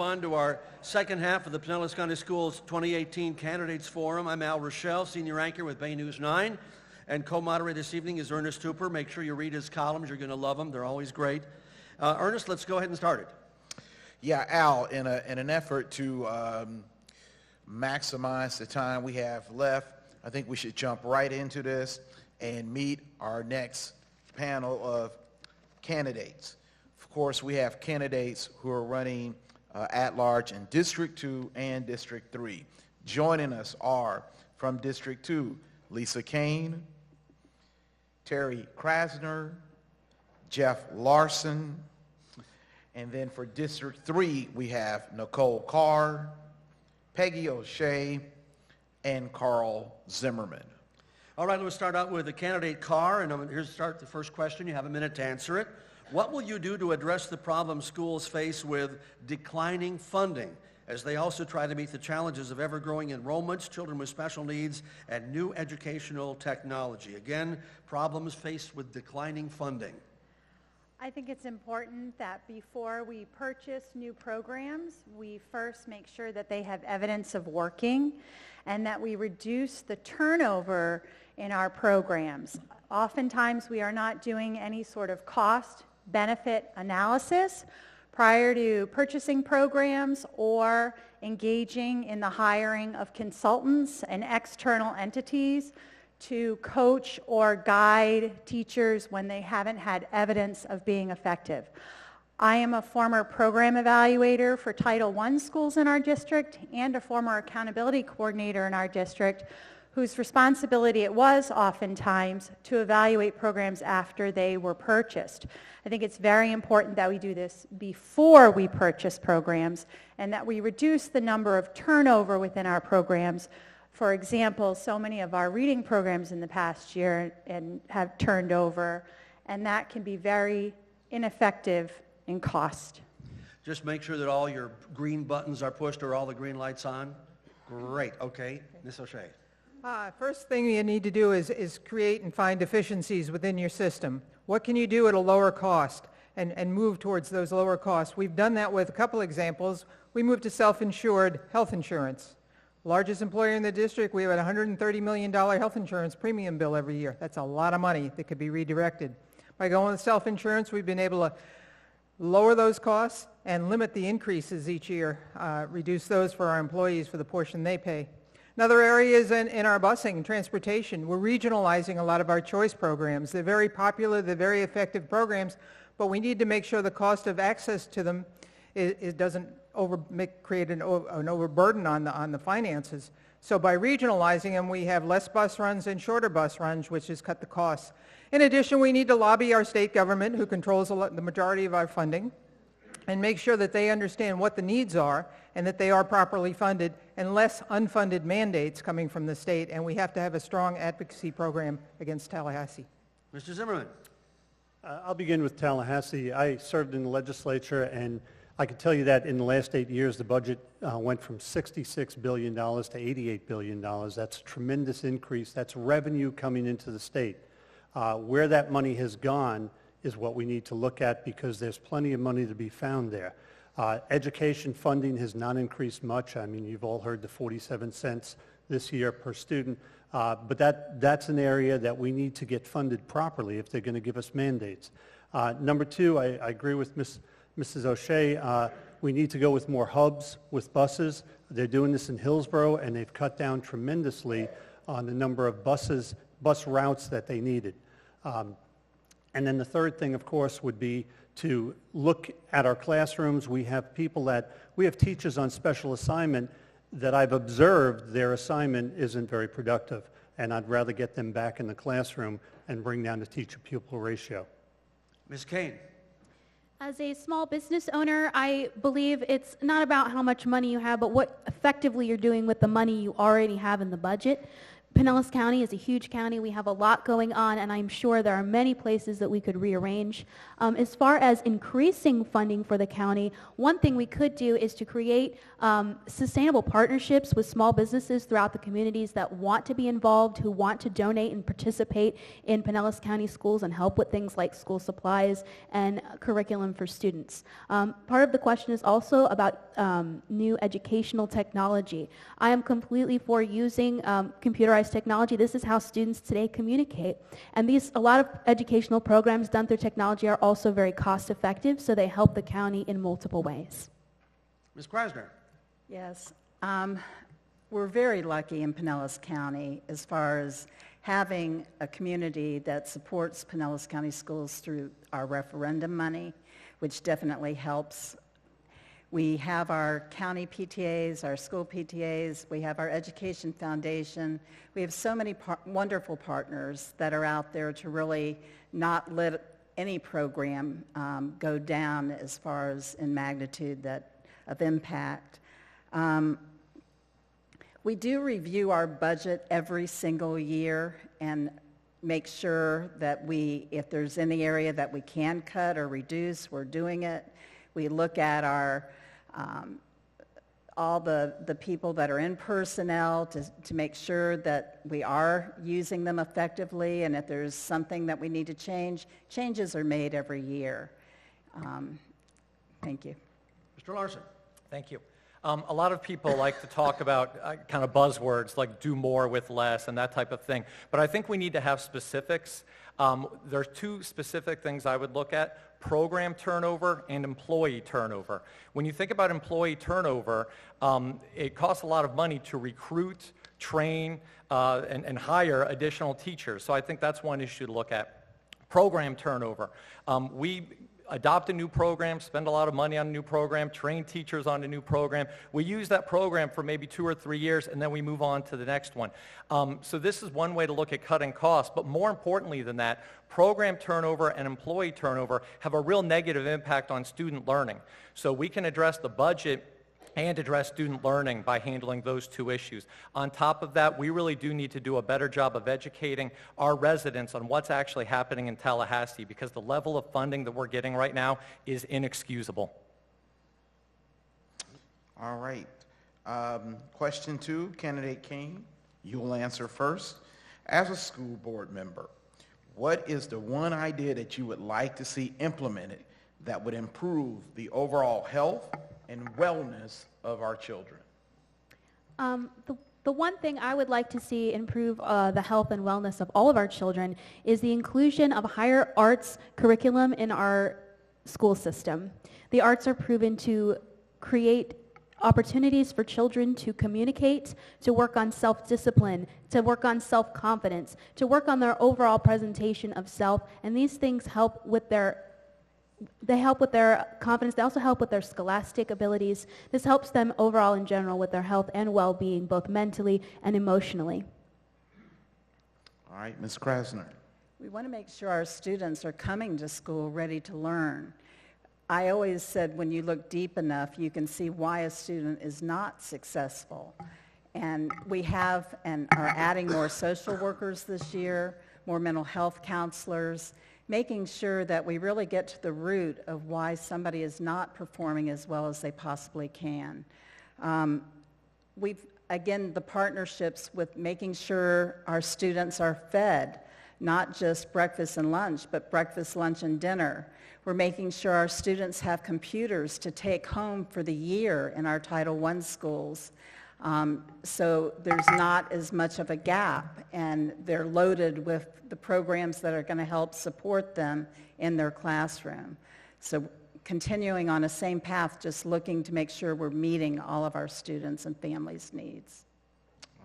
on to our second half of the Pinellas County Schools 2018 Candidates Forum. I'm Al Rochelle, senior anchor with Bay News 9, and co-moderator this evening is Ernest Hooper. Make sure you read his columns. You're going to love them. They're always great. Ernest, let's go ahead and start it. Yeah, Al, in an effort to maximize the time we have left, I think we should jump right into this and meet our next panel of candidates. Of course, we have candidates who are running at large in District 2 and District 3. Joining us are from District 2, Lisa Kane, Terry Krasner, Jeff Larson, and then for District 3, we have Nicole Carr, Peggy O'Shea, and Carl Zimmerman. All right, let's start out with the candidate Carr, and here's to start the first question. You have a minute to answer it. What will you do to address the problem schools face with declining funding, as they also try to meet the challenges of ever-growing enrollments, children with special needs, and new educational technology? Again, problems faced with declining funding. I think it's important that before we purchase new programs, we first make sure that they have evidence of working and that we reduce the turnover in our programs. Oftentimes, we are not doing any sort of cost-benefit analysis prior to purchasing programs or engaging in the hiring of consultants and external entities to coach or guide teachers when they haven't had evidence of being effective. I am a former program evaluator for Title I schools in our district and a former accountability coordinator in our district whose responsibility it was oftentimes to evaluate programs after they were purchased. I think it's very important that we do this before we purchase programs and that we reduce the number of turnover within our programs. For example, so many of our reading programs in the past year and have turned over, and that can be very ineffective in cost. Just make sure that all your green buttons are pushed or all the green lights on. Great. Okay. Ms. O'Shea. First thing you need to do is create and find efficiencies within your system. What can you do at a lower cost and move towards those lower costs? We've done that with a couple examples. We moved to self-insured health insurance. Largest employer in the district, we have a $130 million health insurance premium bill every year. That's a lot of money that could be redirected. By going with self-insurance, we've been able to lower those costs and limit the increases each year, reduce those for our employees for the portion they pay. Another area is in our busing and transportation. We're regionalizing a lot of our choice programs. They're very popular, they're very effective programs, but we need to make sure the cost of access to them it doesn't create an overburden on the finances. So by regionalizing them, we have less bus runs and shorter bus runs, which has cut the costs. In addition, we need to lobby our state government, who controls the majority of our funding, and make sure that they understand what the needs are and that they are properly funded, and less unfunded mandates coming from the state. And we have to have a strong advocacy program against Tallahassee. Mr. Zimmerman. I'll begin with Tallahassee. I served in the legislature, and I can tell you that in the last 8 years, the budget went from $66 billion to $88 billion. That's a tremendous increase. That's revenue coming into the state. Where that money has gone is what we need to look at, because there's plenty of money to be found there. Education funding has not increased much. I mean, you've all heard the 47 cents this year per student, but that's an area that we need to get funded properly if they're going to give us mandates. Number two, I agree with Mrs. O'Shea. We need to go with more hubs with buses. They're doing this in Hillsborough, and they've cut down tremendously on the number of bus routes that they needed. And then the third thing, of course, would be to look at our classrooms. We have teachers on special assignment that I've observed their assignment isn't very productive, and I'd rather get them back in the classroom and bring down the teacher-pupil ratio. Ms. Kane. As a small business owner, I believe it's not about how much money you have, but what effectively you're doing with the money you already have in the budget. Pinellas County is a huge county. We have a lot going on, and I'm sure there are many places that we could rearrange. As far as increasing funding for the county, one thing we could do is to create sustainable partnerships with small businesses throughout the communities that want to be involved, who want to donate and participate in Pinellas County schools and help with things like school supplies and curriculum for students. Part of the question is also about new educational technology. I am completely for using computerized technology. This is how students today communicate. And a lot of educational programs done through technology are also very cost effective, so they help the county in multiple ways. Ms. Krasner. Yes. We're very lucky in Pinellas County as far as having a community that supports Pinellas County schools through our referendum money, which definitely helps. We have our county PTAs, our school PTAs, we have our education foundation. We have so many wonderful partners that are out there to really not let any program go down as far as in magnitude of impact. We do review our budget every single year and make sure that if there's any area that we can cut or reduce, we're doing it. We look at our all the people that are in personnel to make sure that we are using them effectively, and if there's something that we need to change, changes are made every year. Thank you. Mr. Larson. Thank you. A lot of people like to talk about kind of buzzwords like do more with less and that type of thing, but I think we need to have specifics. There's two specific things I would look at: program turnover and employee turnover. When you think about employee turnover, it costs a lot of money to recruit, train, and hire additional teachers. So I think that's one issue to look at. Program turnover. We adopt a new program, spend a lot of money on a new program, train teachers on a new program. We use that program for maybe 2 or 3 years, and then we move on to the next one. So this is one way to look at cutting costs, but more importantly than that, program turnover and employee turnover have a real negative impact on student learning. So we can address the budget and address student learning by handling those two issues. On top of that, we really do need to do a better job of educating our residents on what's actually happening in Tallahassee, because the level of funding that we're getting right now is inexcusable. All right. Question 2, Candidate King, you will answer first. As a school board member, what is the one idea that you would like to see implemented that would improve the overall health and wellness of our children? The one thing I would like to see improve the health and wellness of all of our children is the inclusion of higher arts curriculum in our school system. The arts are proven to create opportunities for children to communicate, to work on self-discipline, to work on self-confidence, to work on their overall presentation of self, and these things help with their confidence. They also help with their scholastic abilities. This helps them overall in general with their health and well-being, both mentally and emotionally. All right, Ms. Krasner. We want to make sure our students are coming to school ready to learn. I always said when you look deep enough, you can see why a student is not successful. And we have and are adding more social workers this year, more mental health counselors, making sure that we really get to the root of why somebody is not performing as well as they possibly can. Again, the partnerships with making sure our students are fed, not just breakfast and lunch, but breakfast, lunch, and dinner. We're making sure our students have computers to take home for the year in our Title I schools. So there's not as much of a gap, and they're loaded with the programs that are going to help support them in their classroom. So continuing on the same path, just looking to make sure we're meeting all of our students' and families' needs.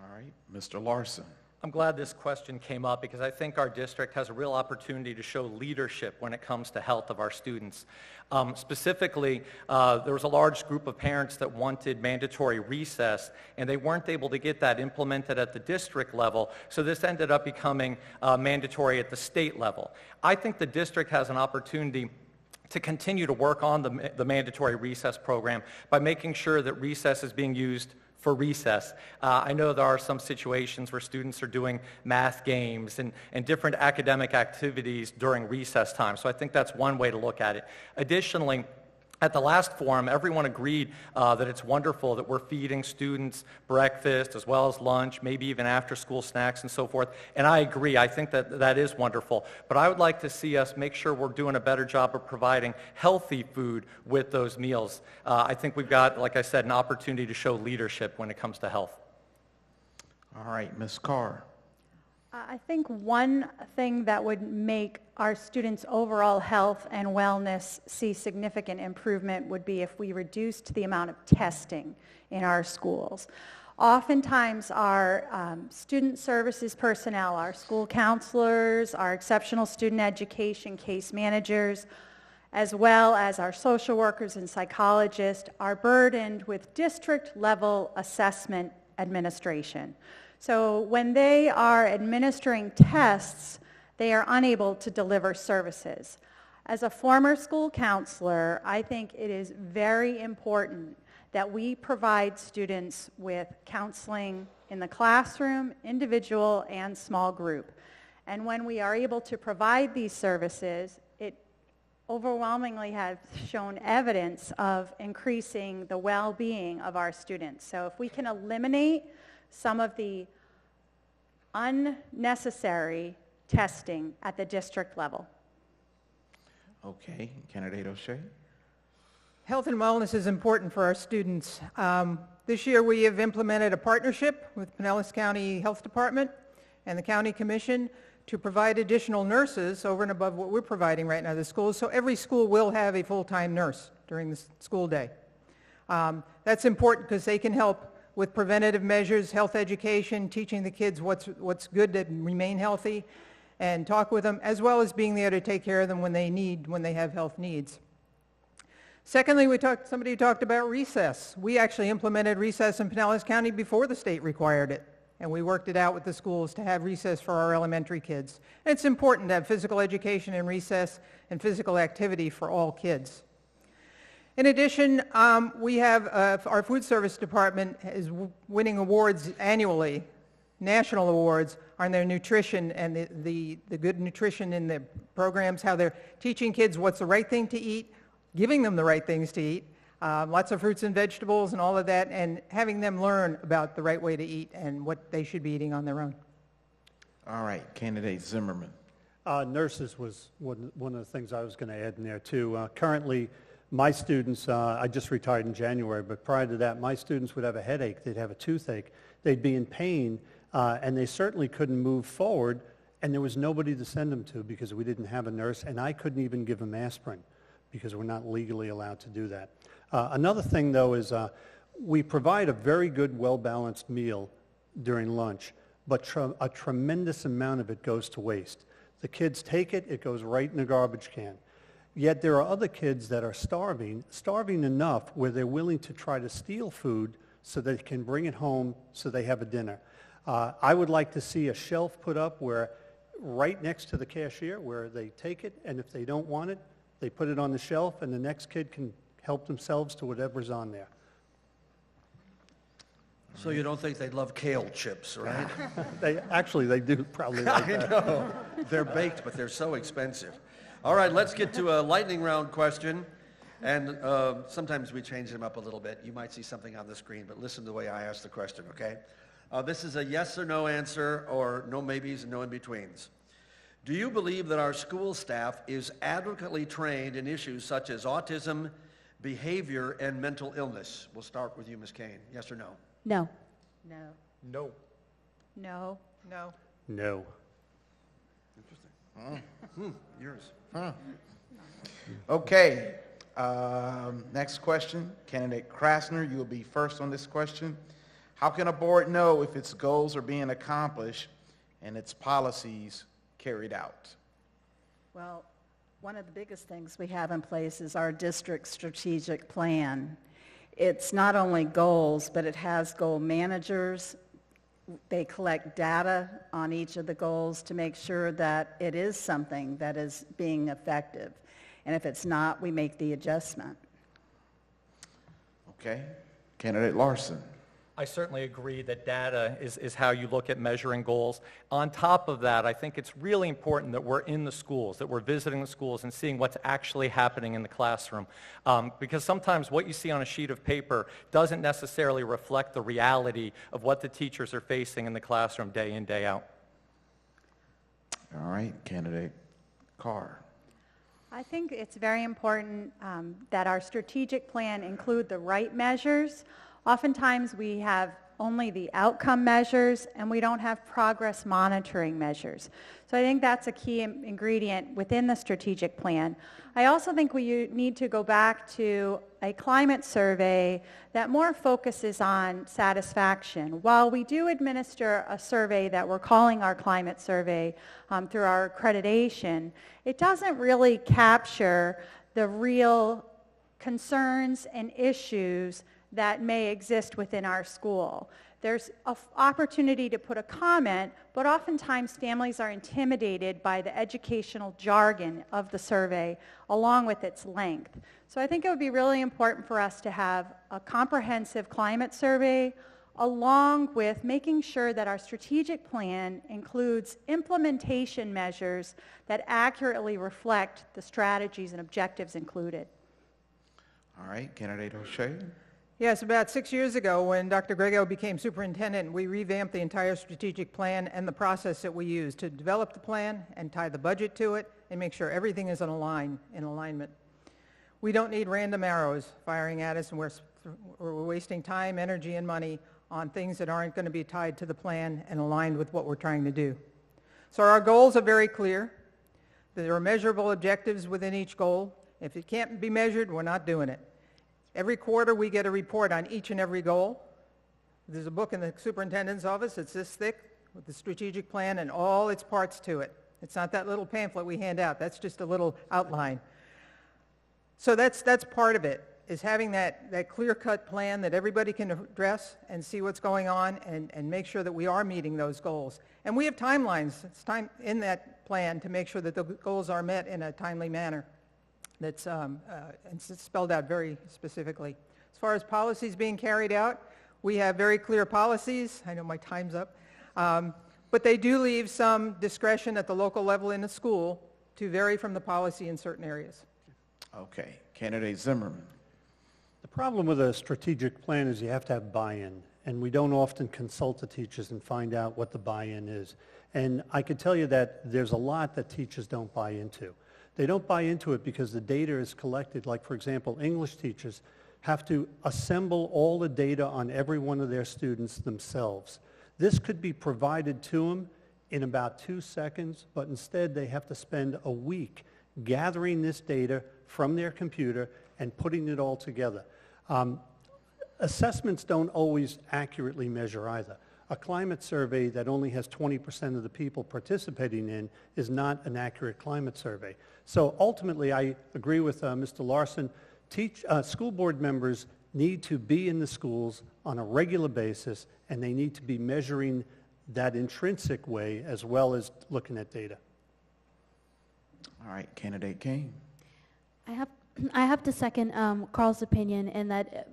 All right, Mr. Larson. I'm glad this question came up because I think our district has a real opportunity to show leadership when it comes to health of our students. Specifically, there was a large group of parents that wanted mandatory recess, and they weren't able to get that implemented at the district level, so this ended up becoming mandatory at the state level. I think the district has an opportunity to continue to work on the mandatory recess program by making sure that recess is being used for recess. I know there are some situations where students are doing math games and different academic activities during recess time, so I think that's one way to look at it. Additionally, at the last forum, everyone agreed that it's wonderful that we're feeding students breakfast as well as lunch, maybe even after-school snacks and so forth. And I agree. I think that that is wonderful. But I would like to see us make sure we're doing a better job of providing healthy food with those meals. I think we've got, like I said, an opportunity to show leadership when it comes to health. All right, Ms. Carr. I think one thing that would make our students' overall health and wellness see significant improvement would be if we reduced the amount of testing in our schools. Oftentimes our student services personnel, our school counselors, our exceptional student education case managers, as well as our social workers and psychologists, are burdened with district-level assessment administration. So when they are administering tests, they are unable to deliver services. As a former school counselor, I think it is very important that we provide students with counseling in the classroom, individual and small group. And when we are able to provide these services, it overwhelmingly has shown evidence of increasing the well-being of our students. So if we can eliminate some of the unnecessary testing at the district level. Okay, Candidate O'Shea. Health and wellness is important for our students. This year we have implemented a partnership with Pinellas County Health Department and the County Commission to provide additional nurses over and above what we're providing right now to the schools. So every school will have a full-time nurse during the school day. That's important because they can help with preventative measures, health education, teaching the kids what's good to remain healthy, and talk with them, as well as being there to take care of them when they have health needs. Secondly, somebody talked about recess. We actually implemented recess in Pinellas County before the state required it, and we worked it out with the schools to have recess for our elementary kids. And it's important to have physical education and recess and physical activity for all kids. In addition, we have our food service department is winning awards annually, national awards, on their nutrition and the good nutrition in the programs, how they're teaching kids what's the right thing to eat, giving them the right things to eat, lots of fruits and vegetables and all of that, and having them learn about the right way to eat and what they should be eating on their own. All right, Candidate Zimmerman. Nurses was one of the things I was going to add in there too. Currently, my students, I just retired in January, but prior to that, my students would have a headache, they'd have a toothache, they'd be in pain, and they certainly couldn't move forward, and there was nobody to send them to because we didn't have a nurse, and I couldn't even give them aspirin because we're not legally allowed to do that. Another thing, though, is we provide a very good, well-balanced meal during lunch, but a tremendous amount of it goes to waste. The kids take it, it goes right in the garbage can. Yet there are other kids that are starving enough where they're willing to try to steal food so they can bring it home so they have a dinner. I would like to see a shelf put up where right next to the cashier where they take it, and if they don't want it, they put it on the shelf and the next kid can help themselves to whatever's on there. So you don't think they'd love kale chips, right? They do probably like that. I know. They're baked, but they're so expensive. All right, let's get to a lightning round question. And sometimes we change them up a little bit. You might see something on the screen, but listen to the way I ask the question, okay? This is a yes or no answer, or no maybes and no in-betweens. Do you believe that our school staff is adequately trained in issues such as autism, behavior, and mental illness? We'll start with you, Ms. Kane. Yes or no? No. No. No. No. No. No. Interesting. Yours. Okay. Next question. Candidate Krasner, you will be first on this question. How can a board know if its goals are being accomplished and its policies carried out? Well, one of the biggest things we have in place is our district strategic plan. It's not only goals, but it has goal managers. They collect data on each of the goals to make sure that it is something that is being effective. And if it's not, we make the adjustment. Okay. Candidate Larson. I certainly agree that data is how you look at measuring goals. On top of that, I think it's really important that we're in the schools, that we're visiting the schools and seeing what's actually happening in the classroom. Because sometimes what you see on a sheet of paper doesn't necessarily reflect the reality of what the teachers are facing in the classroom day in, day out. All right, candidate Carr. I think it's very important that our strategic plan include the right measures. Oftentimes we have only the outcome measures and we don't have progress monitoring measures. So I think that's a key ingredient within the strategic plan. I also think we need to go back to a climate survey that more focuses on satisfaction. While we do administer a survey that we're calling our climate survey through our accreditation, it doesn't really capture the real concerns and issues that may exist within our school. There's an opportunity to put a comment, but oftentimes families are intimidated by the educational jargon of the survey along with its length. So I think it would be really important for us to have a comprehensive climate survey along with making sure that our strategic plan includes implementation measures that accurately reflect the strategies and objectives included. All right, candidate O'Shea. Yes, about 6 years ago when Dr. Grego became superintendent, we revamped the entire strategic plan and the process that we use to develop the plan and tie the budget to it and make sure everything is in alignment. We don't need random arrows firing at us, and we're wasting time, energy, and money on things that aren't going to be tied to the plan and aligned with what we're trying to do. So our goals are very clear. There are measurable objectives within each goal. If it can't be measured, we're not doing it. Every quarter we get a report on each and every goal. There's a book in the superintendent's office that's this thick with the strategic plan and all its parts to it. It's not that little pamphlet we hand out. That's just a little outline. So that's part of it, is having that clear-cut plan that everybody can address and see what's going on and make sure that we are meeting those goals. And we have timelines. It's time in that plan to make sure that the goals are met in a timely manner. That's it's spelled out very specifically. As far as policies being carried out, we have very clear policies. I know my time's up. But they do leave some discretion at the local level in the school to vary from the policy in certain areas. Okay, candidate Zimmerman. The problem with a strategic plan is you have to have buy-in, and we don't often consult the teachers and find out what the buy-in is. And I can tell you that there's a lot that teachers don't buy into. They don't buy into it because the data is collected. Like, for example, English teachers have to assemble all the data on every one of their students themselves. This could be provided to them in about 2 seconds, but instead they have to spend a week gathering this data from their computer and putting it all together. Assessments don't always accurately measure either. A climate survey that only has 20% of the people participating in is not an accurate climate survey. So ultimately, I agree with Mr. Larson. School board members need to be in the schools on a regular basis, and they need to be measuring that intrinsic way as well as looking at data. All right, candidate Kane. I have to second Carl's opinion in that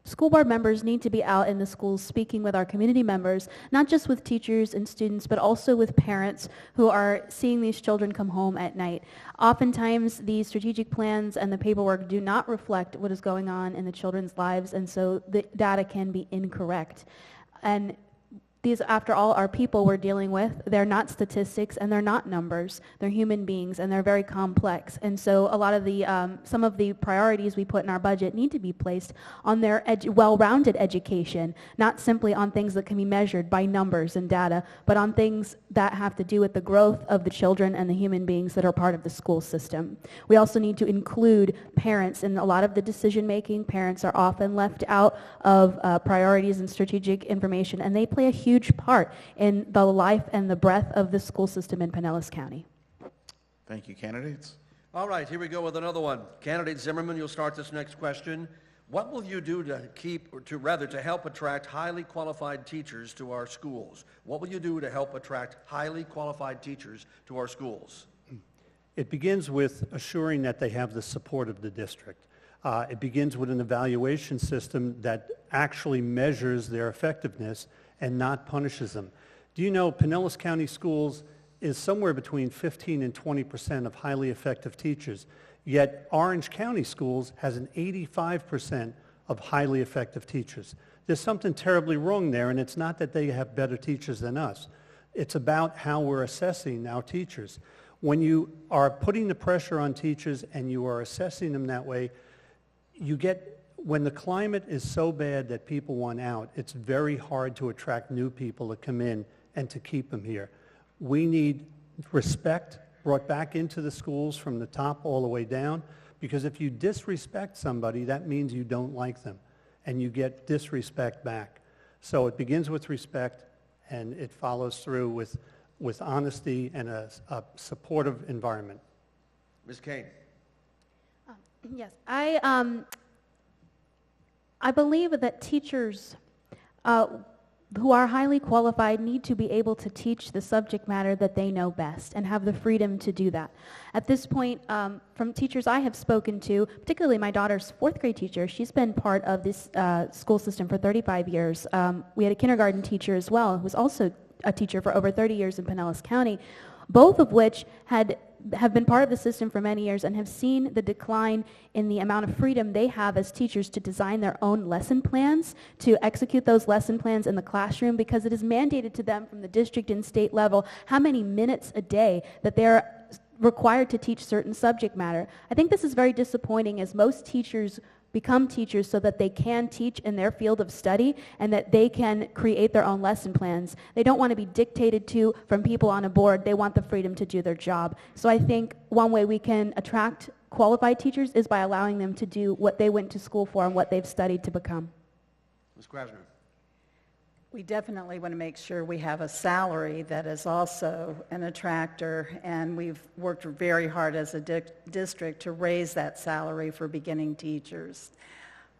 school board members need to be out in the schools speaking with our community members, not just with teachers and students, but also with parents who are seeing these children come home at night. Oftentimes, the strategic plans and the paperwork do not reflect what is going on in the children's lives, and so the data can be incorrect. And these, after all, are people we're dealing with. They're not statistics and they're not numbers. They're human beings and they're very complex. And so a lot of the, some of the priorities we put in our budget need to be placed on their well-rounded education, not simply on things that can be measured by numbers and data, but on things that have to do with the growth of the children and the human beings that are part of the school system. We also need to include parents in a lot of the decision-making. Parents are often left out of priorities and strategic information, and they play a huge part in the life and the breadth of the school system in Pinellas County. Thank you, candidates. All right, here we go with another one. Candidate Zimmerman, you'll start this next question. What will you do to help attract highly qualified teachers to our schools? What will you do to help attract highly qualified teachers to our schools? It begins with assuring that they have the support of the district. It begins with an evaluation system that actually measures their effectiveness and not punishes them. Do you know Pinellas County Schools is somewhere between 15 and 20% of highly effective teachers, yet Orange County Schools has an 85% of highly effective teachers. There's something terribly wrong there, and it's not that they have better teachers than us. It's about how we're assessing our teachers. When you are putting the pressure on teachers and you are assessing them that way, when the climate is so bad that people want out, it's very hard to attract new people to come in and to keep them here. We need respect brought back into the schools from the top all the way down, because if you disrespect somebody, that means you don't like them, and you get disrespect back. So it begins with respect, and it follows through with honesty and a supportive environment. Ms. Kane. Yes, I believe that teachers who are highly qualified need to be able to teach the subject matter that they know best and have the freedom to do that. At this point, from teachers I have spoken to, particularly my daughter's fourth grade teacher, she's been part of this school system for 35 years. We had a kindergarten teacher as well, who was also a teacher for over 30 years in Pinellas County, both of which have been part of the system for many years and have seen the decline in the amount of freedom they have as teachers to design their own lesson plans, to execute those lesson plans in the classroom, because it is mandated to them from the district and state level how many minutes a day that they're required to teach certain subject matter. I think this is very disappointing, as most teachers become teachers so that they can teach in their field of study and that they can create their own lesson plans. They don't want to be dictated to from people on a board. They want the freedom to do their job. So I think one way we can attract qualified teachers is by allowing them to do what they went to school for and what they've studied to become. Ms. Krasner. We definitely want to make sure we have a salary that is also an attractor, and we've worked very hard as a district to raise that salary for beginning teachers.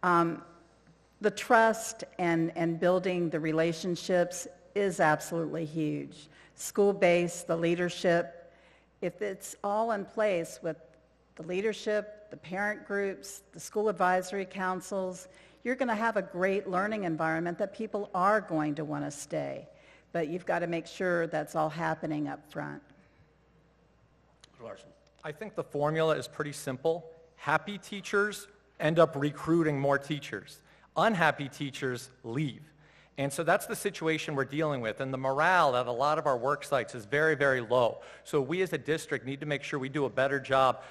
The trust and building the relationships is absolutely huge. School-based, the leadership, if it's all in place with the leadership, the parent groups, the school advisory councils, you're going to have a great learning environment that people are going to want to stay. But you've got to make sure that's all happening up front. Mr. Larson. I think the formula is pretty simple. Happy teachers end up recruiting more teachers. Unhappy teachers leave. And so that's the situation we're dealing with. And the morale at a lot of our work sites is very, very low. So we as a district need to make sure we do a better job,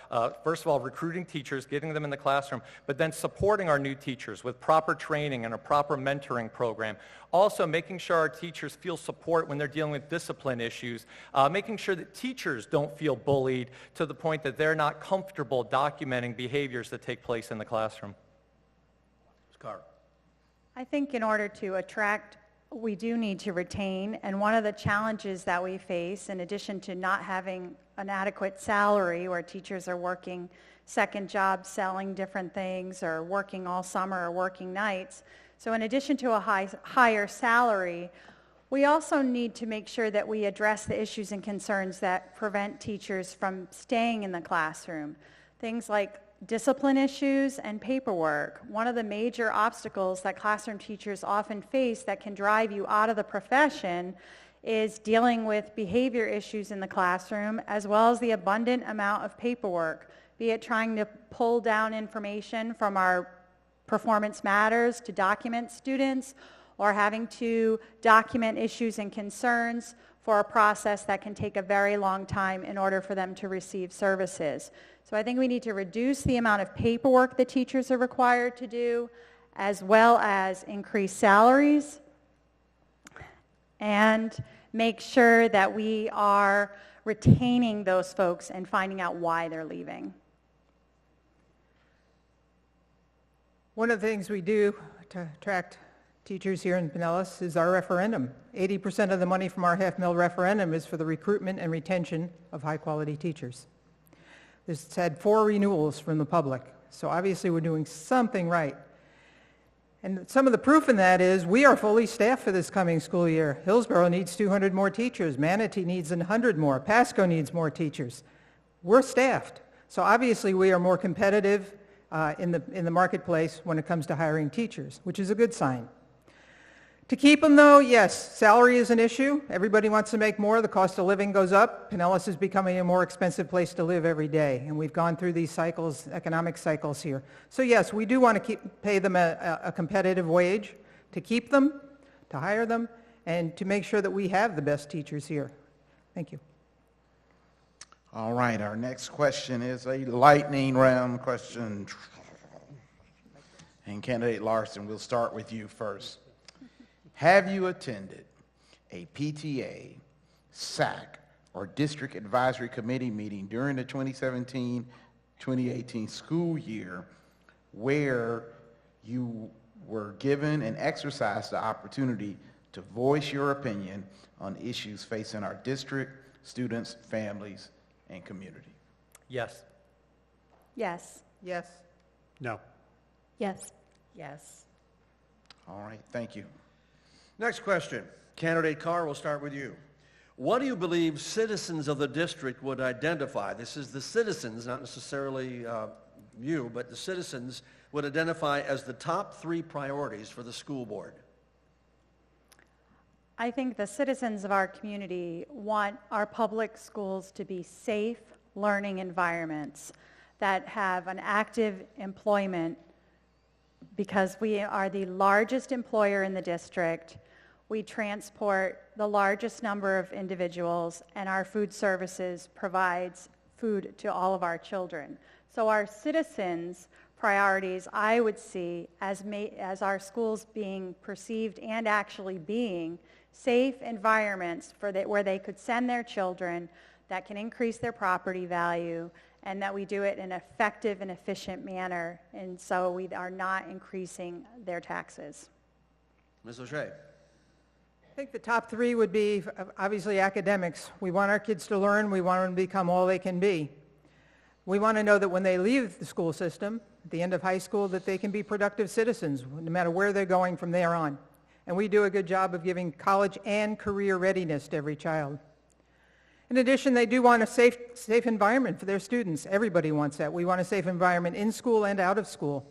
first of all, recruiting teachers, getting them in the classroom, but then supporting our new teachers with proper training and a proper mentoring program. Also making sure our teachers feel support when they're dealing with discipline issues, making sure that teachers don't feel bullied to the point that they're not comfortable documenting behaviors that take place in the classroom. Ms. Carr. I think in order to attract, we do need to retain, and one of the challenges that we face, in addition to not having an adequate salary, where teachers are working second jobs, selling different things, or working all summer or working nights, so in addition to a higher salary, we also need to make sure that we address the issues and concerns that prevent teachers from staying in the classroom. Things like discipline issues and paperwork. One of the major obstacles that classroom teachers often face that can drive you out of the profession is dealing with behavior issues in the classroom, as well as the abundant amount of paperwork, be it trying to pull down information from our performance matters to document students, or having to document issues and concerns for a process that can take a very long time in order for them to receive services. So I think we need to reduce the amount of paperwork that teachers are required to do, as well as increase salaries, and make sure that we are retaining those folks and finding out why they're leaving. One of the things we do to attract teachers here in Pinellas is our referendum. 80% of the money from our half-mil referendum is for the recruitment and retention of high-quality teachers. It's had 4 renewals from the public, so obviously we're doing something right. And some of the proof in that is we are fully staffed for this coming school year. Hillsborough needs 200 more teachers. Manatee needs 100 more. Pasco needs more teachers. We're staffed. So obviously we are more competitive in the marketplace when it comes to hiring teachers, which is a good sign. To keep them, though, yes, salary is an issue. Everybody wants to make more. The cost of living goes up. Pinellas is becoming a more expensive place to live every day, and we've gone through these cycles, economic cycles here. So yes, we do want to pay them a competitive wage to keep them, to hire them, and to make sure that we have the best teachers here. Thank you. All right, our next question is a lightning round question. And Candidate Larson, we'll start with you first. Have you attended a PTA, SAC, or District Advisory Committee meeting during the 2017-2018 school year where you were given and exercised the opportunity to voice your opinion on issues facing our district, students, families, and community? Yes. Yes. Yes. No. Yes. Yes. All right, thank you. Next question. Candidate Carr, we'll start with you. What do you believe citizens of the district would identify? This is the citizens, not necessarily you, but the citizens would identify as the top 3 priorities for the school board. I think the citizens of our community want our public schools to be safe learning environments that have an active employment, because we are the largest employer in the district. We transport the largest number of individuals, and our food services provides food to all of our children. So our citizens' priorities, I would see as our schools being perceived and actually being safe environments where they could send their children, that can increase their property value, and that we do it in an effective and efficient manner, and so we are not increasing their taxes. Ms. O'Shea. I think the top 3 would be obviously academics. We want our kids to learn. We want them to become all they can be. We want to know that when they leave the school system, at the end of high school, that they can be productive citizens, no matter where they're going from there on. And we do a good job of giving college and career readiness to every child. In addition, they do want a safe environment for their students. Everybody wants that. We want a safe environment in school and out of school.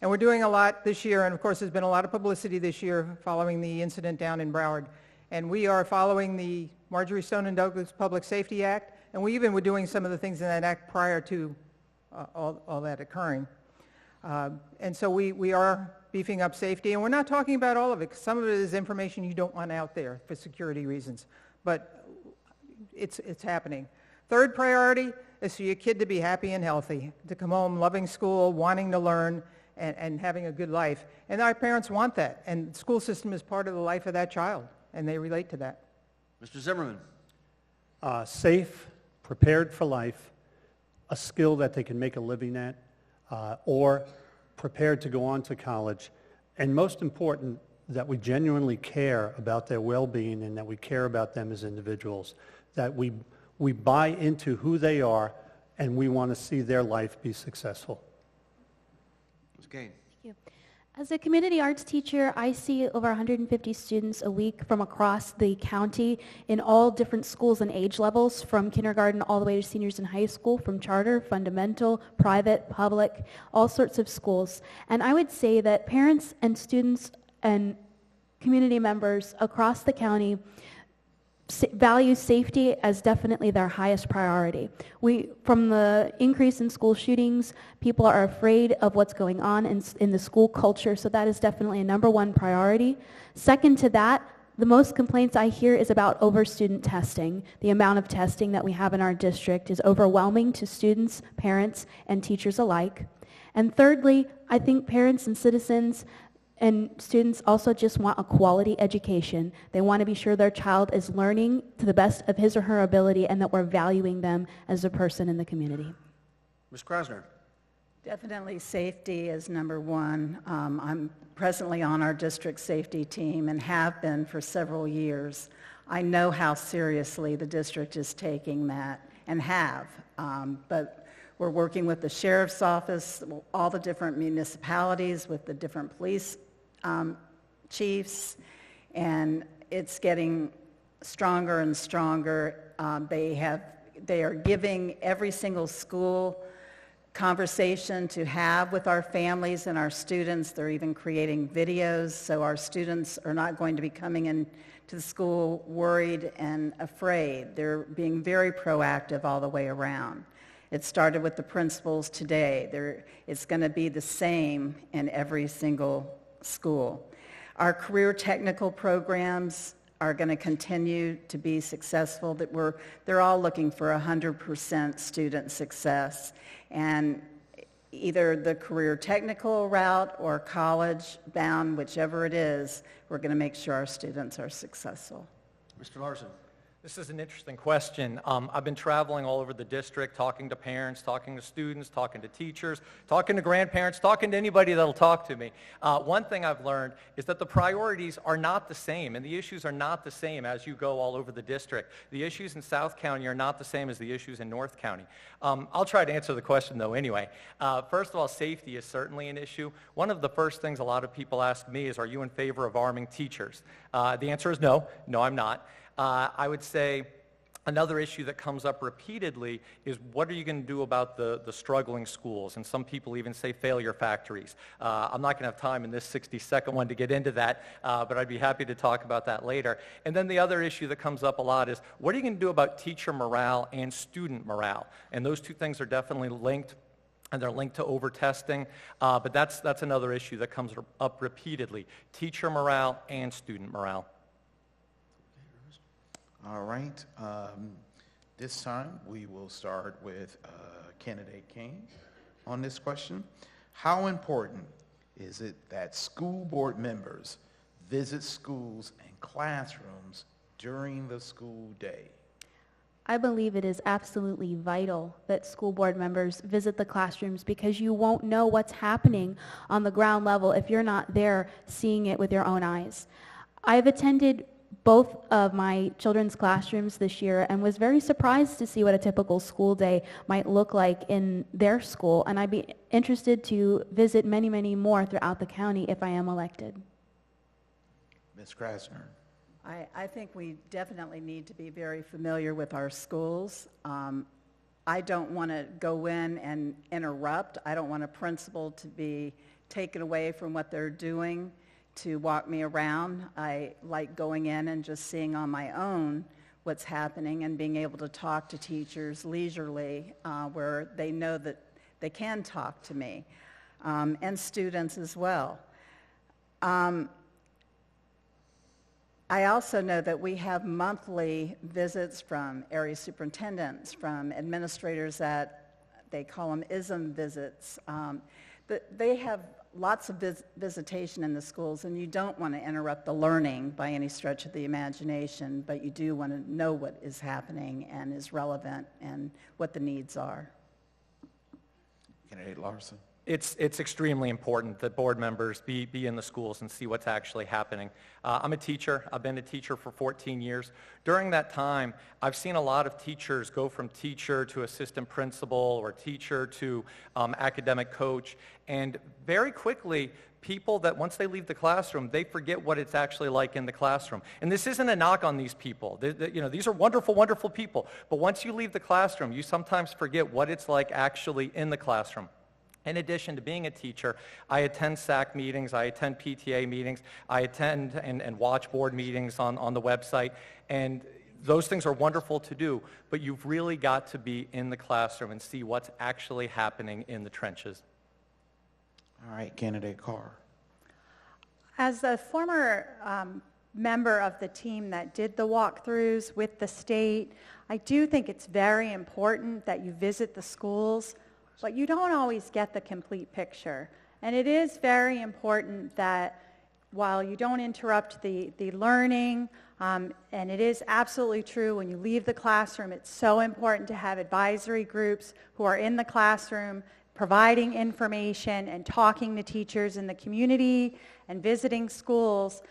And we're doing a lot this year, and of course there's been a lot of publicity this year following the incident down in Broward. And we are following the Marjorie Stoneman Douglas Public Safety Act, and we even were doing some of the things in that act prior to all that occurring. And so we are beefing up safety, and we're not talking about all of it, 'cause some of it is information you don't want out there for security reasons. But it's happening. Third priority is for your kid to be happy and healthy, to come home loving school, wanting to learn, and having a good life. And our parents want that, and the school system is part of the life of that child, and they relate to that. Mr. Zimmerman. Safe, prepared for life, a skill that they can make a living at, or prepared to go on to college, and most important, that we genuinely care about their well-being and that we care about them as individuals, that we buy into who they are, and we want to see their life be successful. Ms. Kane. Thank you. As a community arts teacher, I see over 150 students a week from across the county in all different schools and age levels, from kindergarten all the way to seniors in high school, from charter, fundamental, private, public, all sorts of schools. And I would say that parents and students and community members across the county value safety as definitely their highest priority. From the increase in school shootings, people are afraid of what's going on in the school culture, so that is definitely a number 1 priority. Second to that, the most complaints I hear is about over-student testing. The amount of testing that we have in our district is overwhelming to students, parents, and teachers alike. And thirdly, I think parents and citizens and students also just want a quality education. They want to be sure their child is learning to the best of his or her ability, and that we're valuing them as a person in the community. Ms. Krasner. Definitely safety is number 1. I'm presently on our district safety team and have been for several years. I know how seriously the district is taking that, and have. But we're working with the sheriff's office, all the different municipalities, with the different police chiefs, and it's getting stronger and stronger. They are giving every single school conversation to have with our families and our students. They're even creating videos so our students are not going to be coming in to the school worried and afraid. They're being very proactive all the way around. It started with the principals today. It's going to be the same in every single school. Our career technical programs are going to continue to be successful. They're all looking for 100% student success. And either the career technical route or college bound, whichever it is, we're going to make sure our students are successful. Mr. Larson. This is an interesting question. I've been traveling all over the district, talking to parents, talking to students, talking to teachers, talking to grandparents, talking to anybody that'll talk to me. One thing I've learned is that the priorities are not the same, and the issues are not the same as you go all over the district. The issues in South County are not the same as the issues in North County. I'll try to answer the question, though, anyway. First of all, safety is certainly an issue. One of the first things a lot of people ask me is, are you in favor of arming teachers? The answer is no. No, I'm not. I would say another issue that comes up repeatedly is what are you going to do about the struggling schools? And some people even say failure factories. I'm not going to have time in this 60-second one to get into that, but I'd be happy to talk about that later. And then the other issue that comes up a lot is what are you going to do about teacher morale and student morale? And those two things are definitely linked. And they're linked to over-testing, but that's another issue that comes up repeatedly, teacher morale and student morale. All right. This time we will start with Candidate King on this question. How important is it that school board members visit schools and classrooms during the school day? I believe it is absolutely vital that school board members visit the classrooms because you won't know what's happening on the ground level if you're not there seeing it with your own eyes. I've attended both of my children's classrooms this year and was very surprised to see what a typical school day might look like in their school, and I'd be interested to visit many, many more throughout the county if I am elected. Ms. Krasner. I think we definitely need to be very familiar with our schools. I don't want to go in and interrupt. I don't want a principal to be taken away from what they're doing to walk me around. I like going in and just seeing on my own what's happening and being able to talk to teachers leisurely where they know that they can talk to me, and students as well. I also know that we have monthly visits from area superintendents, from administrators that they call them ISM visits. They have lots of visitation in the schools, and you don't want to interrupt the learning by any stretch of the imagination, but you do want to know what is happening and is relevant and what the needs are. Candidate Larson. It's extremely important that board members be in the schools and see what's actually happening. I'm a teacher. I've been a teacher for 14 years. During that time, I've seen a lot of teachers go from teacher to assistant principal or teacher to academic coach, and very quickly, people that once they leave the classroom, they forget what it's actually like in the classroom. And this isn't a knock on these people. These are wonderful, wonderful people. But once you leave the classroom, you sometimes forget what it's like actually in the classroom. In addition to being a teacher, I attend SAC meetings, I attend PTA meetings, I attend and watch board meetings on the website, and those things are wonderful to do, but you've really got to be in the classroom and see what's actually happening in the trenches. All right, Candidate Carr. As a former member of the team that did the walkthroughs with the state, I do think it's very important that you visit the schools, but you don't always get the complete picture. And it is very important that while you don't interrupt the learning, and it is absolutely true when you leave the classroom, it's so important to have advisory groups who are in the classroom providing information and talking to teachers in the community and visiting schools.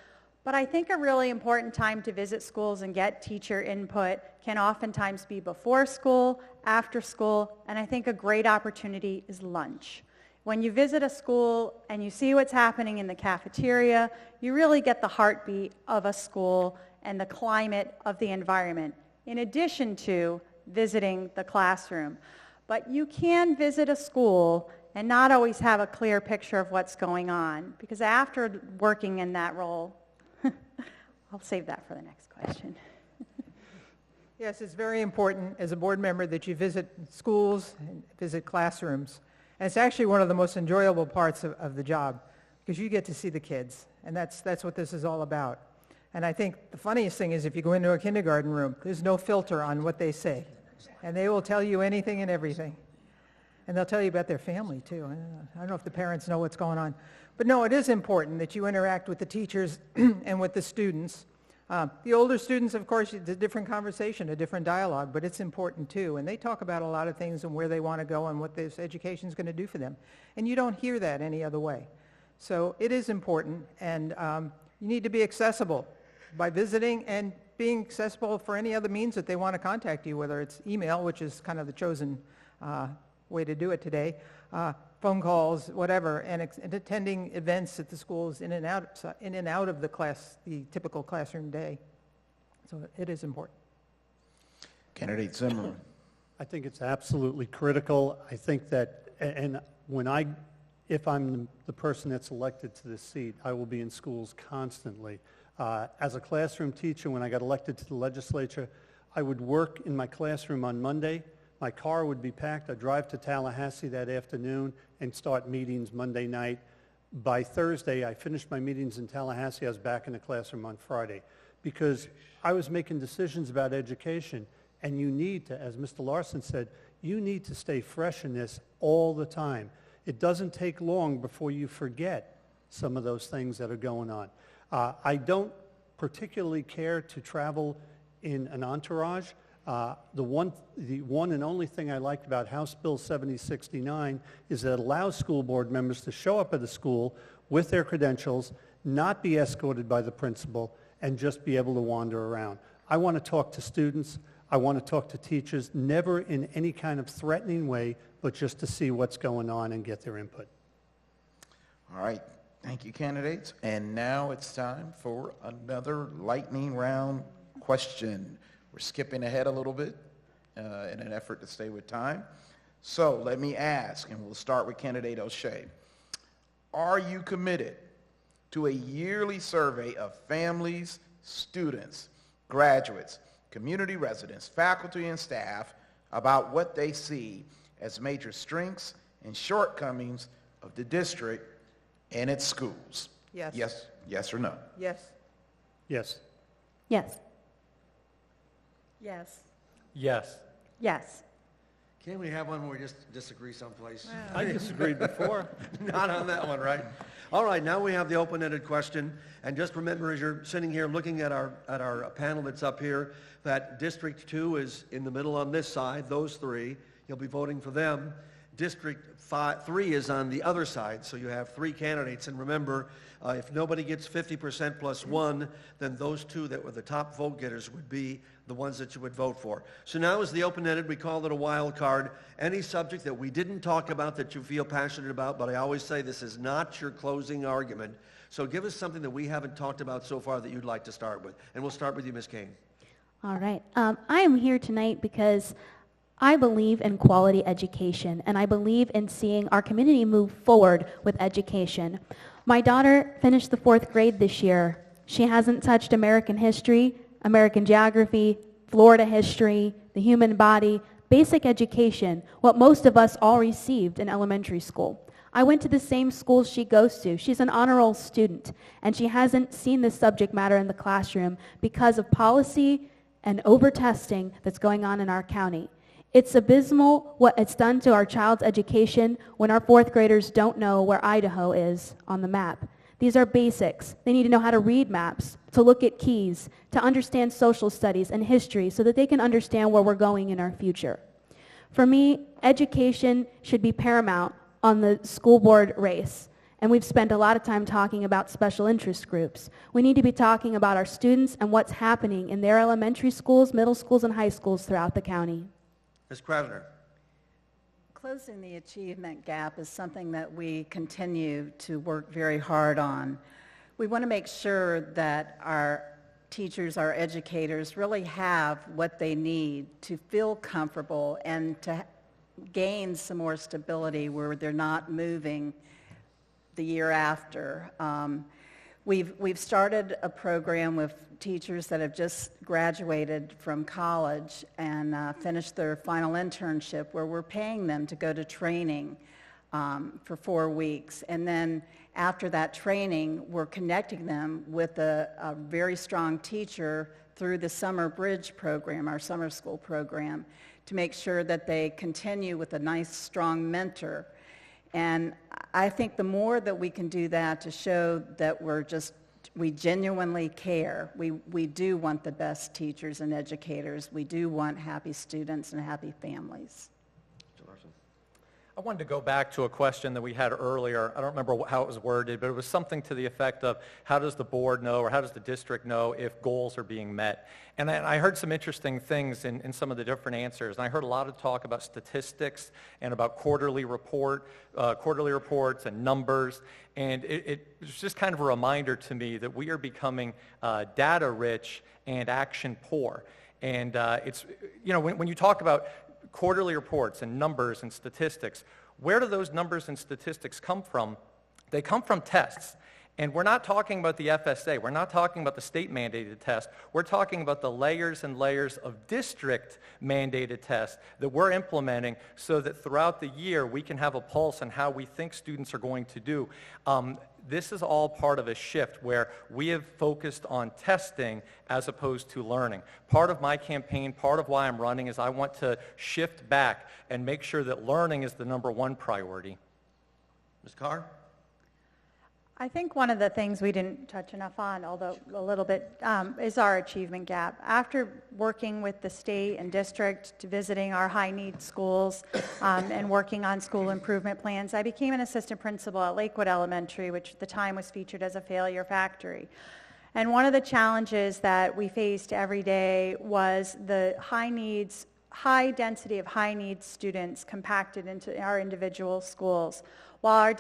But I think a really important time to visit schools and get teacher input can oftentimes be before school, after school, and I think a great opportunity is lunch. When you visit a school and you see what's happening in the cafeteria, you really get the heartbeat of a school and the climate of the environment, in addition to visiting the classroom. But you can visit a school and not always have a clear picture of what's going on, because after working in that role, I'll save that for the next question. Yes, it's very important as a board member that you visit schools and visit classrooms. And it's actually one of the most enjoyable parts of the job, because you get to see the kids, and that's what this is all about. And I think the funniest thing is if you go into a kindergarten room, there's no filter on what they say. And they will tell you anything and everything. And they'll tell you about their family, too. I don't know if the parents know what's going on. But no, it is important that you interact with the teachers and with the students. The older students, of course, it's a different conversation, a different dialogue, but it's important, too. And they talk about a lot of things and where they want to go and what this education is going to do for them. And you don't hear that any other way. So it is important, and you need to be accessible by visiting and being accessible for any other means that they want to contact you, whether it's email, which is kind of the chosen way to do it today, phone calls, whatever, and attending events at the schools in and out of the class, the typical classroom day. So it is important. Candidate Zimmerman. I think it's absolutely critical. I think that, and if I'm the person that's elected to this seat, I will be in schools constantly. As a classroom teacher, when I got elected to the legislature, I would work in my classroom on Monday. My car would be packed. I'd drive to Tallahassee that afternoon and start meetings Monday night. By Thursday, I finished my meetings in Tallahassee. I was back in the classroom on Friday because I was making decisions about education. And you need to, as Mr. Larson said, you need to stay fresh in this all the time. It doesn't take long before you forget some of those things that are going on. I don't particularly care to travel in an entourage. The one and only thing I liked about House Bill 7069 is that it allows school board members to show up at the school with their credentials, not be escorted by the principal, and just be able to wander around. I want to talk to students. I want to talk to teachers, never in any kind of threatening way, but just to see what's going on and get their input. All right. Thank you, candidates. And now it's time for another lightning round question. We're skipping ahead a little bit in an effort to stay with time. So let me ask, and we'll start with candidate O'Shea. Are you committed to a yearly survey of families, students, graduates, community residents, faculty, and staff about what they see as major strengths and shortcomings of the district and its schools? Yes. Yes or no? Yes. Yes. Yes. Yes. Yes. Yes. Can't we have one where we just disagree someplace? I disagreed before. Not on that one, right? All right, now we have the open-ended question. And just remember, as you're sitting here looking at our panel that's up here, that District 2 is in the middle on this side, those three. You'll be voting for them. District 3 is on the other side, so you have three candidates. And remember, if nobody gets 50% plus one, then those two that were the top vote getters would be the ones that you would vote for. So now is the open-ended. We call it a wild card. Any subject that we didn't talk about that you feel passionate about, but I always say this is not your closing argument. So give us something that we haven't talked about so far that you'd like to start with. And we'll start with you, Ms. Kane. All right. I am here tonight because I believe in quality education, and I believe in seeing our community move forward with education. My daughter finished the 4th grade this year. She hasn't touched American history, American geography, Florida history, the human body, basic education, what most of us all received in elementary school. I went to the same school she goes to. She's an honor roll student, and she hasn't seen this subject matter in the classroom because of policy and over-testing that's going on in our county. It's abysmal what it's done to our child's education when our 4th graders don't know where Idaho is on the map. These are basics. They need to know how to read maps, to look at keys, to understand social studies and history so that they can understand where we're going in our future. For me, education should be paramount on the school board race. And we've spent a lot of time talking about special interest groups. We need to be talking about our students and what's happening in their elementary schools, middle schools, and high schools throughout the county. Ms. Krasner. Closing the achievement gap is something that we continue to work very hard on. We want to make sure that our teachers, our educators really have what they need to feel comfortable and to gain some more stability where they're not moving the year after. We've started a program with teachers that have just graduated from college and finished their final internship where we're paying them to go to training for 4 weeks. And then after that training, we're connecting them with a very strong teacher through the Summer Bridge program, our summer school program, to make sure that they continue with a nice, strong mentor. And I think the more that we can do that to show that we genuinely care. We do want the best teachers and educators. We do want happy students and happy families. I wanted to go back to a question that we had earlier. I don't remember how it was worded, but it was something to the effect of how does the board know or how does the district know if goals are being met? And I heard some interesting things in some of the different answers. And I heard a lot of talk about statistics and about quarterly reports and numbers. And it was just kind of a reminder to me that we are becoming data rich and action poor. And it's, you know, when you talk about quarterly reports and numbers and statistics, where do those numbers and statistics come from? They come from tests. And we're not talking about the FSA. We're not talking about the state-mandated test. We're talking about the layers and layers of district-mandated tests that we're implementing so that throughout the year we can have a pulse on how we think students are going to do. This is all part of a shift where we have focused on testing as opposed to learning. Part of my campaign, part of why I'm running, is I want to shift back and make sure that learning is the #1 priority. Ms. Carr? I think one of the things we didn't touch enough on, although a little bit, is our achievement gap. After working with the state and district, to visiting our high-need schools and working on school improvement plans, I became an assistant principal at Lakewood Elementary, which at the time was featured as a failure factory. And one of the challenges that we faced every day was the high density of high-need students compacted into our individual schools. While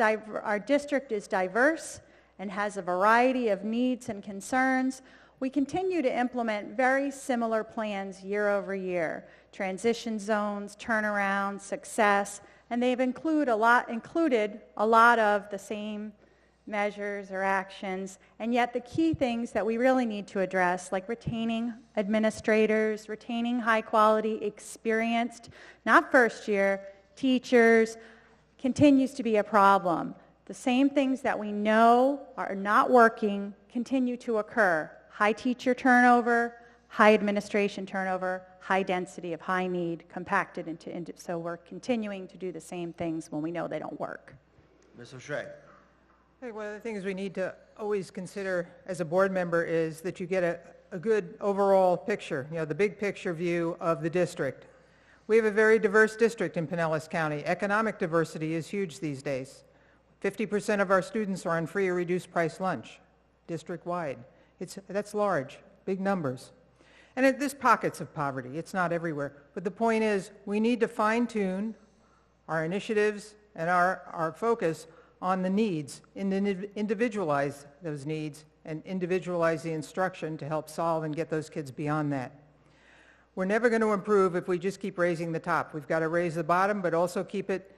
our district is diverse and has a variety of needs and concerns, we continue to implement very similar plans year over year. Transition zones, turnaround, success, and they've included a lot of the same measures or actions, and yet the key things that we really need to address, like retaining administrators, retaining high-quality, experienced, not first-year, teachers, continues to be a problem. The same things that we know are not working continue to occur. High teacher turnover, high administration turnover, high density of high need compacted into so we're continuing to do the same things when we know they don't work. Ms. O'Shea? I think one of the things we need to always consider as a board member is that you get a good overall picture, the big picture view of the district. We have a very diverse district in Pinellas County. Economic diversity is huge these days. 50% of our students are on free or reduced price lunch, district-wide. That's large, big numbers. And there's pockets of poverty. It's not everywhere. But the point is, we need to fine-tune our initiatives and our focus on the needs, and individualize those needs and individualize the instruction to help solve and get those kids beyond that. We're never going to improve if we just keep raising the top. We've got to raise the bottom, but also keep it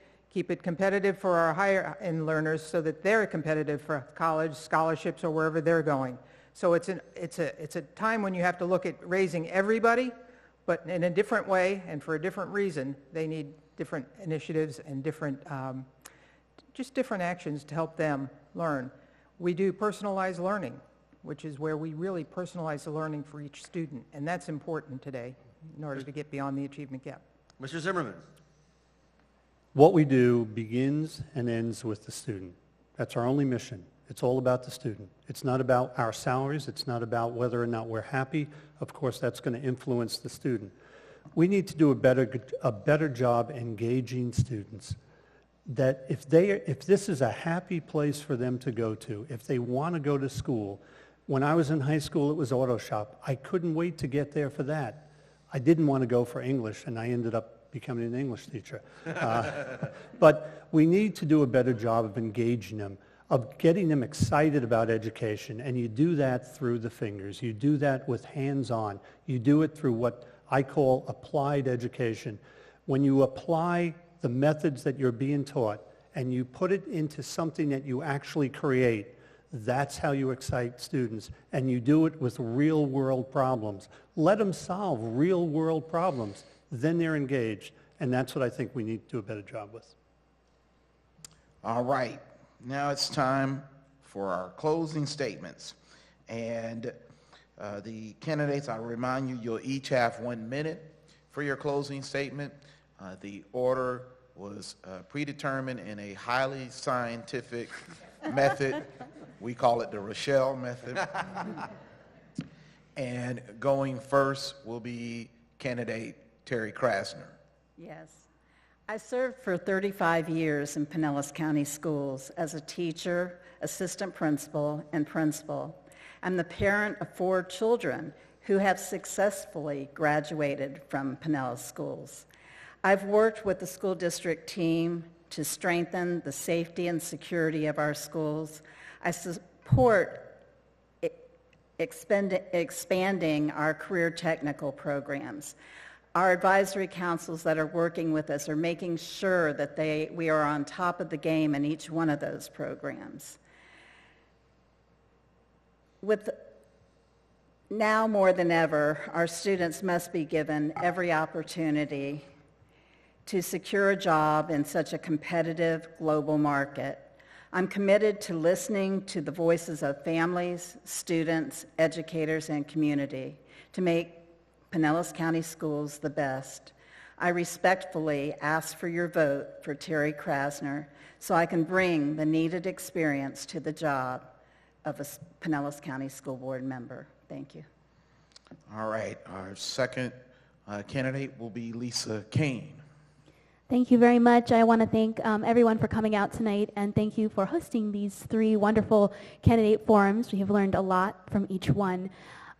competitive for our higher-end learners so that they're competitive for college, scholarships, or wherever they're going. So it's a time when you have to look at raising everybody, but in a different way and for a different reason. They need different initiatives and different actions to help them learn. We do personalized learning, which is where we really personalize the learning for each student, and that's important today in order to get beyond the achievement gap. Mr. Zimmerman? What we do begins and ends with the student. That's our only mission. It's all about the student. It's not about our salaries. It's not about whether or not we're happy. Of course, that's going to influence the student. We need to do a better job engaging students. That if this is a happy place for them to go to, if they want to go to school. When I was in high school, it was auto shop. I couldn't wait to get there for that. I didn't want to go for English, and I ended up becoming an English teacher. But we need to do a better job of engaging them, of getting them excited about education, and you do that through the fingers. You do that with hands-on. You do it through what I call applied education. When you apply the methods that you're being taught and you put it into something that you actually create, that's how you excite students. And you do it with real-world problems. Let them solve real-world problems. Then they're engaged. And that's what I think we need to do a better job with. All right. Now it's time for our closing statements. And the candidates, I remind you, you'll each have 1 minute for your closing statement. The order was predetermined in a highly scientific method. We call it the Rochelle method. And going first will be candidate Terry Krasner. Yes. I served for 35 years in Pinellas County Schools as a teacher, assistant principal, and principal. I'm the parent of 4 children who have successfully graduated from Pinellas schools. I've worked with the school district team to strengthen the safety and security of our schools. I support expanding our career technical programs. Our advisory councils that are working with us are making sure that we are on top of the game in each one of those programs. With now more than ever, our students must be given every opportunity to secure a job in such a competitive global market. I'm committed to listening to the voices of families, students, educators, and community to make Pinellas County Schools the best. I respectfully ask for your vote for Terry Krasner so I can bring the needed experience to the job of a Pinellas County School Board member. Thank you. All right. Our second candidate will be Lisa Kane. Thank you very much. I want to thank everyone for coming out tonight, and thank you for hosting these 3 wonderful candidate forums. We have learned a lot from each one.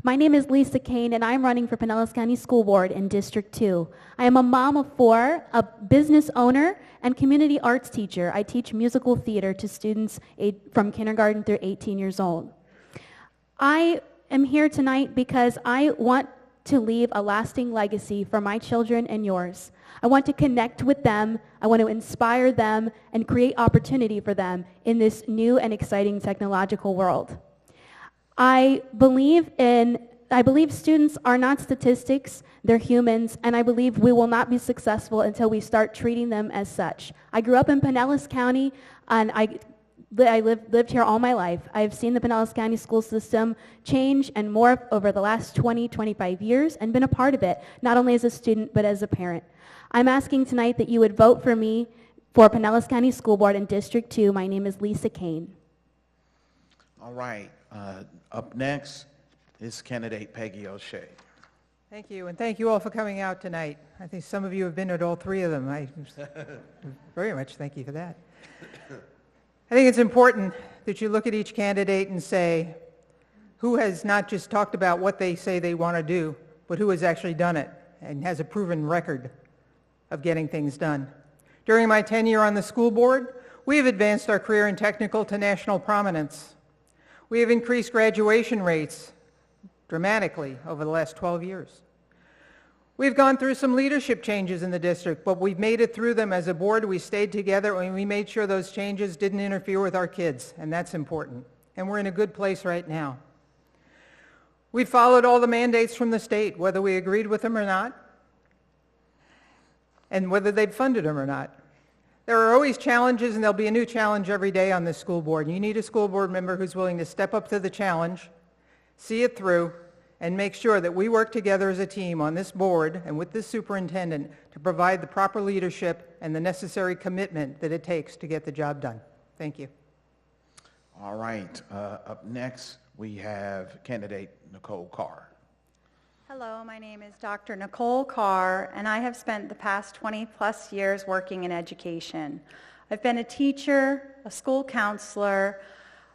My name is Lisa Kane, and I'm running for Pinellas County School Board in District 2. I am a mom of 4, a business owner, and community arts teacher. I teach musical theater to students from kindergarten through 18 years old. I am here tonight because I want to leave a lasting legacy for my children and yours. I want to connect with them, I want to inspire them, and create opportunity for them in this new and exciting technological world. I believe students are not statistics, they're humans, and I believe we will not be successful until we start treating them as such. I grew up in Pinellas County, and I lived here all my life. I've seen the Pinellas County school system change and morph over the last 20, 25 years and been a part of it, not only as a student, but as a parent. I'm asking tonight that you would vote for me for Pinellas County School Board in District 2. My name is Lisa Kane. All right. Up next is candidate Peggy O'Shea. Thank you, and thank you all for coming out tonight. I think some of you have been at all 3 of them. I very much thank you for that. I think it's important that you look at each candidate and say, who has not just talked about what they say they want to do, but who has actually done it and has a proven record of getting things done. During my tenure on the school board, we have advanced our career in technical to national prominence. We have increased graduation rates dramatically over the last 12 years. We've gone through some leadership changes in the district, but we've made it through them as a board. We stayed together and we made sure those changes didn't interfere with our kids, and that's important. And we're in a good place right now. We followed all the mandates from the state, whether we agreed with them or not, and whether they've funded them or not. There are always challenges, and there'll be a new challenge every day on this school board. You need a school board member who's willing to step up to the challenge, see it through, and make sure that we work together as a team on this board and with this superintendent to provide the proper leadership and the necessary commitment that it takes to get the job done. Thank you. All right. Up next, we have candidate Nicole Carr. Hello, my name is Dr. Nicole Carr, and I have spent the past 20-plus years working in education. I've been a teacher, a school counselor,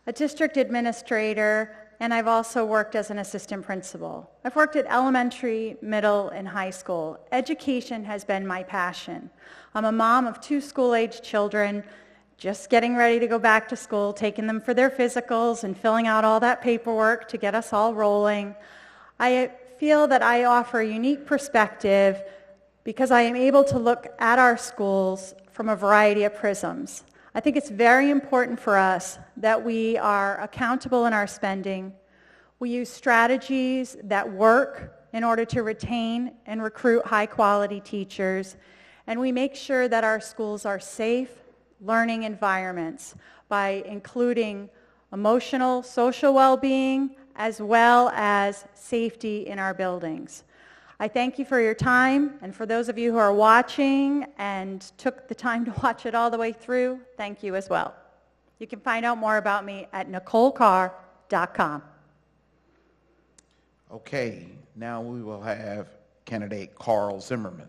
a district administrator, and I've also worked as an assistant principal. I've worked at elementary, middle, and high school. Education has been my passion. I'm a mom of 2 school-age children, just getting ready to go back to school, taking them for their physicals and filling out all that paperwork to get us all rolling. I feel that I offer a unique perspective because I am able to look at our schools from a variety of prisms. I think it's very important for us that we are accountable in our spending. We use strategies that work in order to retain and recruit high-quality teachers, and we make sure that our schools are safe learning environments by including emotional, social well-being, as well as safety in our buildings. I thank you for your time, and for those of you who are watching and took the time to watch it all the way through, thank you as well. You can find out more about me at NicoleCarr.com. Okay, now we will have candidate Carl Zimmerman.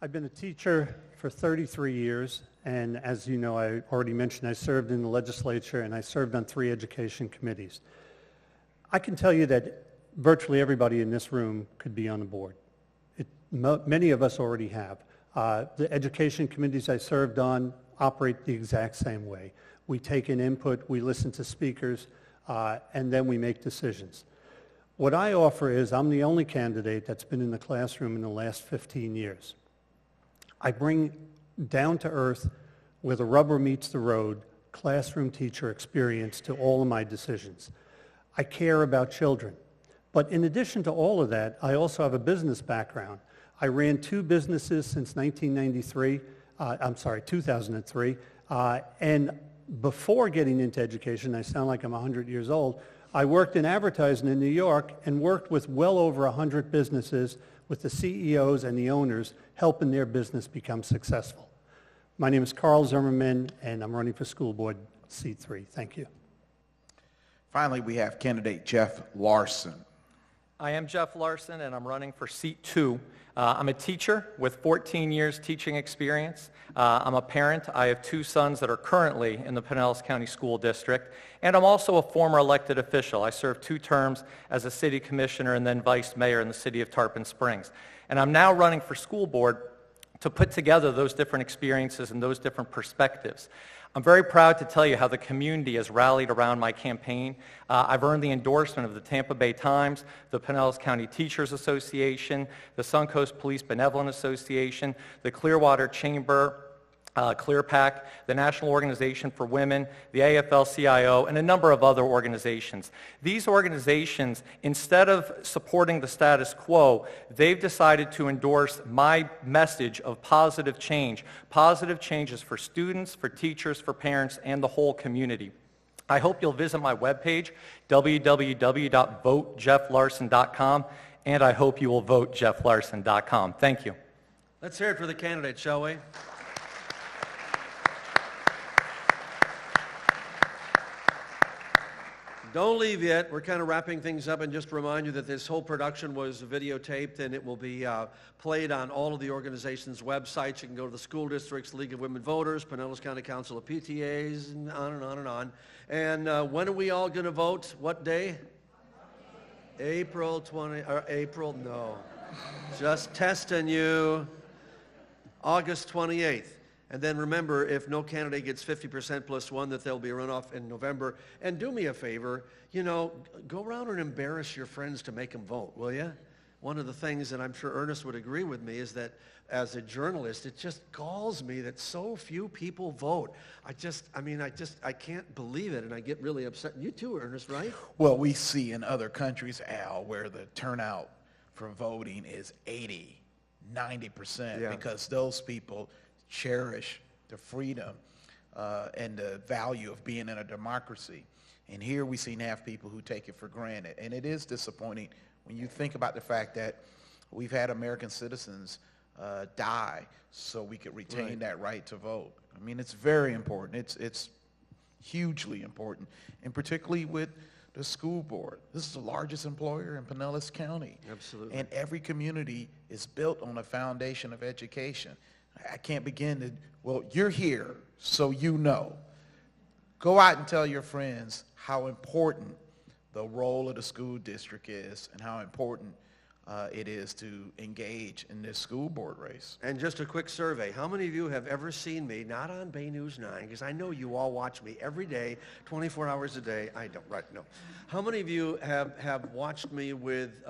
I've been a teacher for 33 years, and as you know, I already mentioned I served in the legislature and I served on 3 education committees. I can tell you that virtually everybody in this room could be on the board. Many of us already have. The education committees I served on operate the exact same way. We take in input, we listen to speakers, and then we make decisions. What I offer is I'm the only candidate that's been in the classroom in the last 15 years. I bring down to earth, where the rubber meets the road, classroom teacher experience to all of my decisions. I care about children. But in addition to all of that, I also have a business background. I ran 2 businesses since 2003, and before getting into education, I sound like I'm 100 years old, I worked in advertising in New York and worked with well over 100 businesses with the CEOs and the owners helping their business become successful. My name is Carl Zimmerman, and I'm running for school board seat 3. Thank you. Finally, we have candidate Jeff Larson. I am Jeff Larson, and I'm running for seat 2. I'm a teacher with 14 years teaching experience. I'm a parent. I have 2 sons that are currently in the Pinellas County School District, and I'm also a former elected official. I served 2 terms as a city commissioner and then vice mayor in the city of Tarpon Springs. And I'm now running for school board to put together those different experiences and those different perspectives. I'm very proud to tell you how the community has rallied around my campaign. I've earned the endorsement of the Tampa Bay Times, the Pinellas County Teachers Association, the Suncoast Police Benevolent Association, the Clearwater Chamber, ClearPAC, the National Organization for Women, the AFL-CIO, and a number of other organizations. These organizations, instead of supporting the status quo, they've decided to endorse my message of positive change. Positive changes for students, for teachers, for parents, and the whole community. I hope you'll visit my webpage, www.votejefflarson.com, and I hope you will vote jefflarson.com. Thank you. Let's hear it for the candidate, shall we? Don't leave yet. We're kind of wrapping things up, and just to remind you that this whole production was videotaped, and it will be played on all of the organization's websites. You can go to the school districts, League of Women Voters, Pinellas County Council of PTAs, and on and on and on. And when are we all going to vote? What day? April 20, or April, no. Just testing you. August 28th. And then remember, if no candidate gets 50% plus 1, that there'll be a runoff in November. And do me a favor, go around and embarrass your friends to make them vote, will you? One of the things, and I'm sure Ernest would agree with me, is that as a journalist, it just galls me that so few people vote. I can't believe it, and I get really upset. You too, Ernest, right? Well, we see in other countries, Al, where the turnout for voting is 80, 90%, because those people cherish the freedom and the value of being in a democracy. And here we seem to have people who take it for granted. And it is disappointing when you think about the fact that we've had American citizens die so we could retain that right to vote. I mean, it's very important. It's hugely important, and particularly with the school board. This is the largest employer in Pinellas County. Absolutely. And every community is built on a foundation of education. I can't begin to, well, you're here, so you know. Go out and tell your friends how important the role of the school district is and how important it is to engage in this school board race. And just a quick survey. How many of you have ever seen me, not on Bay News 9, because I know you all watch me every day, 24 hours a day. I don't, right, no. How many of you have watched me with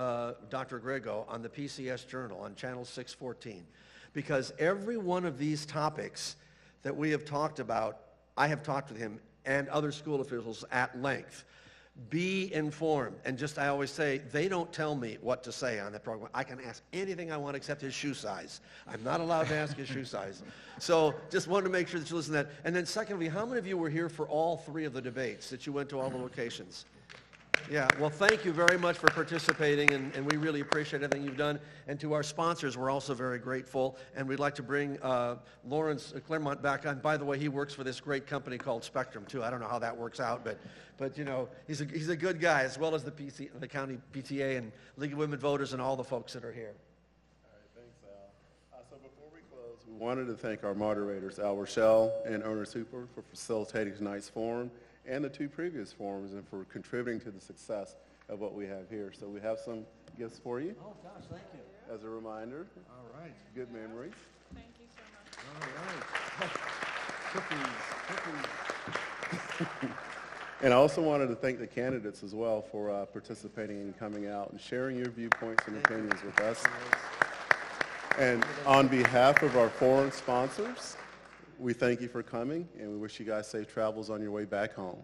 Dr. Grego on the PCS Journal on Channel 614? Because every one of these topics that we have talked about, I have talked with him and other school officials at length. Be informed. And just, I always say, they don't tell me what to say on that program. I can ask anything I want except his shoe size. I'm not allowed to ask his shoe size. So just wanted to make sure that you listen to that. And then secondly, how many of you were here for all three of the debates, that you went to all the locations? Yeah, well, thank you very much for participating, and we really appreciate everything you've done. And to our sponsors, we're also very grateful. And we'd like to bring Lawrence Claremont back on. By the way, he works for this great company called Spectrum, too. I don't know how that works out, but you know, he's a good guy, as well as the county PTA and League of Women Voters and all the folks that are here. All right, thanks, Al. So before we close, we wanted to thank our moderators, Al Rochelle and Ernest Hooper, for facilitating tonight's forum and the two previous forums, and for contributing to the success of what we have here. So we have some gifts for you. Oh, gosh, thank you. As a reminder. All right. Good memories. Thank you so much. All right. Cookies. And I also wanted to thank the candidates as well for participating and coming out and sharing your viewpoints and opinions with us. And on behalf of our forum sponsors, we thank you for coming, and we wish you guys safe travels on your way back home.